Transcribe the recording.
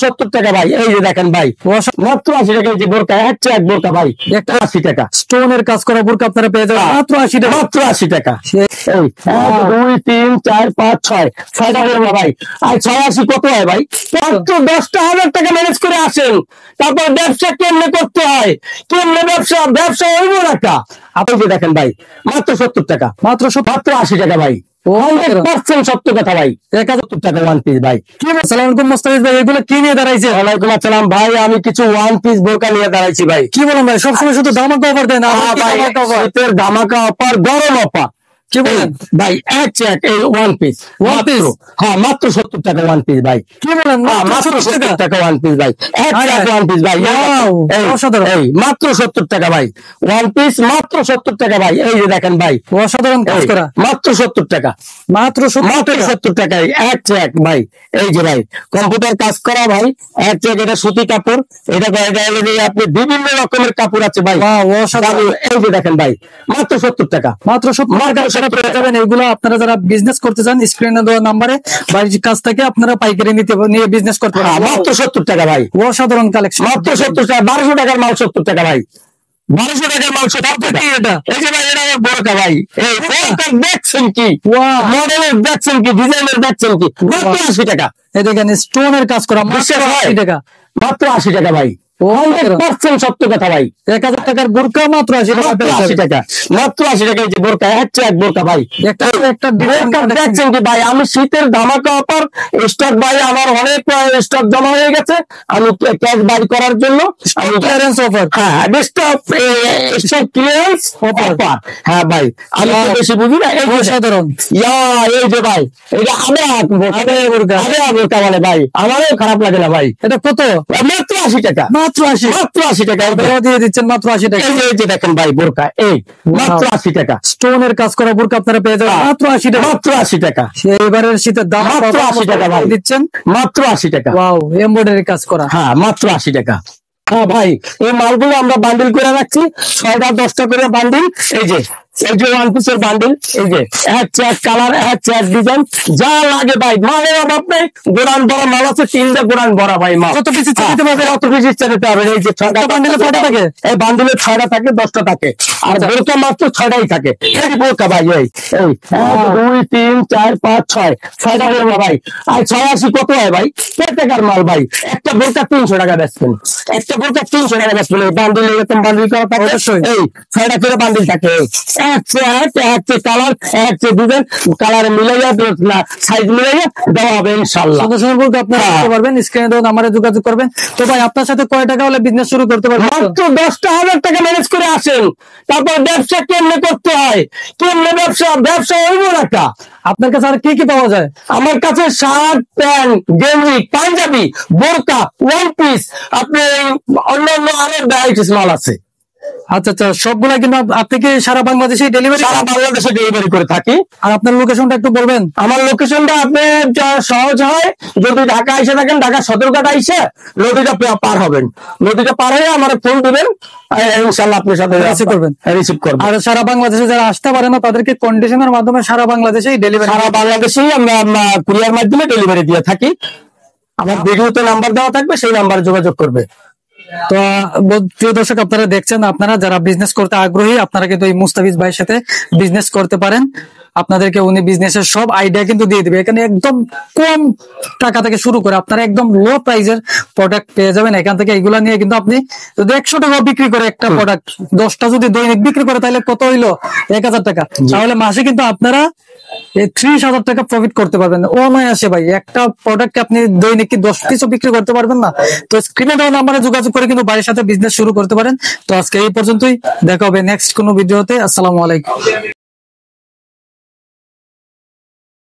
70 টাকা ভাই। এই যে দেখেন ভাই, মাত্র 80 টাকা। এই যে বোরকা, হচ্ছে এক বোরকা ভাই, একটা 80 টাকা। স্টোনের কাজ করা বোরকা আপনারা পেয়ে যাবেন মাত্র 80 টাকা। মাত্র 80 টাকা। এই 1 2 3 4 5 6 6 টাকা ভাই। আর 86 কত হয় ভাই? মাত্র 10,000 টাকা ম্যানেজ করে আসেন। তারপর ব্যবসা কেমনে করতে হয়, কেমনে ব্যবসা হইব টাকা। আপনি যে দেখেন ভাই, মাত্র 70 টাকা। মাত্র 80 টাকা ভাই। 100% সত্য কথা ভাই। 71 টাকা ওয়ান পিস ভাই। আসসালামু আলাইকুম মোস্তাফিজ ভাই, এগুলো কি নিয়ে দাঁড়াইছে? ওয়ালাইকুম আসসালাম ভাই, আমি কিছু ওয়ান পিস বোরকা নিয়ে দাঁড়াইছি ভাই। কি বলেন ভাই, সবসময় শুধু ধামাকা অফার দেন? শীতের ধামাকা অফার, গরম অফার। কি বলেন ভাই? এই ওয়ান পিস, হ্যাঁ মাত্র 70 টাকা ওয়ান পিস ভাই। কি বলেন? মাত্র 70 টাকা ওয়ান পিস ভাই। ওয়ান পিস ভাই, এই মাত্র 70 টাকা ভাই। ওয়ান পিস মাত্র 70 টাকা ভাই। এই যে দেখেন ভাই, অসাধারণ কাজ করা, মাত্র 70 টাকা। মাত্র 70 টাকায় এক ভাই। এই যে ভাই, কম্পিউটার কাজ করা ভাই, এটা সুতি কাপড়। এটা আপনি বিভিন্ন রকমের কাপড় আছে ভাই। এই যে দেখেন ভাই, মাত্র 70 টাকা। মাত্র 70 টাকা পেয়ে যাবেন। এগুলো আপনারা যারা বিজনেস করতে চান, স্ক্রিনে দেওয়া নাম্বারে বাড়ির কাছ থেকে আপনারা পাইকারি নিয়ে বিজনেস করতে পারেন। মাত্র 70 টাকা ভাই। অসাধারণ কালেকশন, মাত্র 70 টাকা। 1200 টাকার মাল 70 টাকা ভাই। 1200 টাকার মাল 70 টাকা। এটা এই যে ভাই, এটা বোরকা ভাই। এই বোরকা দেখছেন কি, মডেলের দেখছেন কি, ডিজাইনের দেখছেন কি, মাত্র 80 টাকা। এই দেখেন স্টোনের কাজ করা, মাত্র 80 টাকা। মাত্র 80 টাকা ভাই। 100% সত্য কথা ভাই। 1000 টাকার বোরকা মাত্র 80 টাকা। মাত্র 80 টাকা। এই যে বোরকা, হচ্ছে এক বোরকা ভাই। একটা দেখছেন কি ভাই, আমি শীতের ধামাকা অফার স্টক ভাই, আমার অনেক স্টক জমা হয়ে গেছে। আমি ক্যাশ বাই করার জন্য clearance offer, stock clearance offer. হ্যাঁ ভাই, আমি বেশি বুঝি না। এই অসাধারণ, এই যে ভাই, এটা বোরকা বলে ভাই, আমারও খারাপ লাগে না ভাই। এটা কত? মাত্র 80 টাকা। মাত্র 80 টাকা দিয়ে দিচ্ছেন, মাত্র 80 টাকা। এই যে দেখেন ভাই, বোরকা, এই মাত্র 80 টাকা। স্টোনের কাজ করা বোরকা আপনারা পেয়ে যাবেন মাত্র 80 টাকা। মাত্র 80 টাকা। এবারের শীতের দাম মাত্র 80 টাকা ভাই দিচ্ছেন, মাত্র 80 টাকা। ওয়াও, এমব্রয়ডারি কাজ করা, হ্যাঁ মাত্র 80 টাকা। হ্যাঁ ভাই, এই মালগুলো আমরা বান্ডিল করে রাখছি, 6টা 10টা করে বান্ডিল। এই যে ওয়ান পিসের বান্ডিল, এই যে এক কালার, এক ডিজাইন, যা লাগে ভাই। মালের অভাব নেই, গোড়ান ভরা মাল আছে, 3টা গোড়ান ভরা ভাই মাল। কত পিস চাইতে পারবে? কত পিস চাইতে হবে? এই যে 6টা বান্ডিলে 6টা থাকে। এই বান্ডিলে 6টা থাকে, 10টা থাকে, আর বোরকা মাত্র 6টাই থাকে। এই বোরকা ভাই, এই 1 2 3 4 5 6 টাকা ভাই। আর 86 কত হয় ভাই? কত টাকার মাল ভাই? একটা বোরকা 300 টাকা বেচবেন, একটা বোরকা 300 টাকা বেচবেন। এই বান্ডিল এরকম বান্ডিল করা থাকে, এই 6টা করে বান্ডিল থাকে। কালার, ডিজাইন, কালার মিলাইয়া সাইজ মিলাইয়া দেওয়া হবে ইনশাআল্লাহ। আপনারা করতে পারবেন, স্ক্রিনে দেওয়া নাম্বারে যোগাযোগ করবেন। তো ভাই, আপনার সাথে কয় টাকা হলে বিজনেস শুরু করতে পারবেন? মাত্র 10,000 টাকা ম্যানেজ করে আসেন। তারপর ব্যবসা কেমনে করতে হয়, কেমনে ব্যবসা হইব টাকা। আপনার কাছে আর কি কি পাওয়া যায়? আমার কাছে শার্ট, প্যান্ট, গেঞ্জি, পাঞ্জাবি, বোরকা, ওয়ান পিস, আপনি অন্যান্য অনেক ভ্যারাইটিস মাল আছে। আচ্ছা, সবগুলা কিন্তু আপনি কি সারা বাংলাদেশে ডেলিভারি? সারা বাংলাদেশে ডেলিভারি করে থাকি। আর আপনার লোকেশনটা একটু বলবেন? আমার লোকেশনটা আপনি সহজ হয়, যদি ঢাকা এসে থাকেন, ঢাকা সদরঘাট এসে নদীটা পার হবেন, নদীটা পার হয়ে আমার ফোন দিবেন, ইনশাআল্লাহ আপনার সাথে রিসিভ করবেন। আর সারা বাংলাদেশে যারা আসতে পারে না, তাদেরকে কন্ডিশনের মাধ্যমে সারা বাংলাদেশেই ডেলিভারি, সারা বাংলাদেশেই আমরা কুরিয়ার মাধ্যমে ডেলিভারি দিয়ে থাকি। আমার ভিডিওতে নাম্বার দেওয়া থাকবে, সেই নাম্বারে যোগাযোগ করবে। তো প্রিয় দর্শক, আপনারা দেখছেন, আপনারা যারা বিজনেস করতে আগ্রহী, আপনারা কিন্তু এই মুস্তাফিজ ভাইয়ের সাথে বিজনেস করতে পারেন। আপনাদেরকে উনি বিজনেসের সব আইডিয়া কিন্তু দিয়ে দিবে। এখানে একদম কম টাকা থেকে শুরু করে আপনারা একদম লো প্রাইসের প্রোডাক্ট পেয়ে যাবেন। এখান থেকে এইগুলা নিয়ে কিন্তু আপনি যদি 100 টাকা বিক্রি করে একটা প্রোডাক্ট, 10টা যদি দৈনিক বিক্রি করে, তাহলে কত হইলো? 1000 টাকা। তাহলে মাসে কিন্তু আপনারা 30,000 টাকা প্রফিট করতে পারবেন অনায়াসে ভাই। একটা প্রোডাক্ট আপনি দৈনিক কি 10 পিসও বিক্রি করতে পারবেন না? তো স্ক্রিনে দেওয়া নাম্বারে যোগাযোগ করে কিন্তু বাড়ির সাথে বিজনেস শুরু করতে পারেন। তো আজকে এই পর্যন্তই, দেখা হবে নেক্সট কোনো ভিডিওতে। আসসালামু আলাইকুম।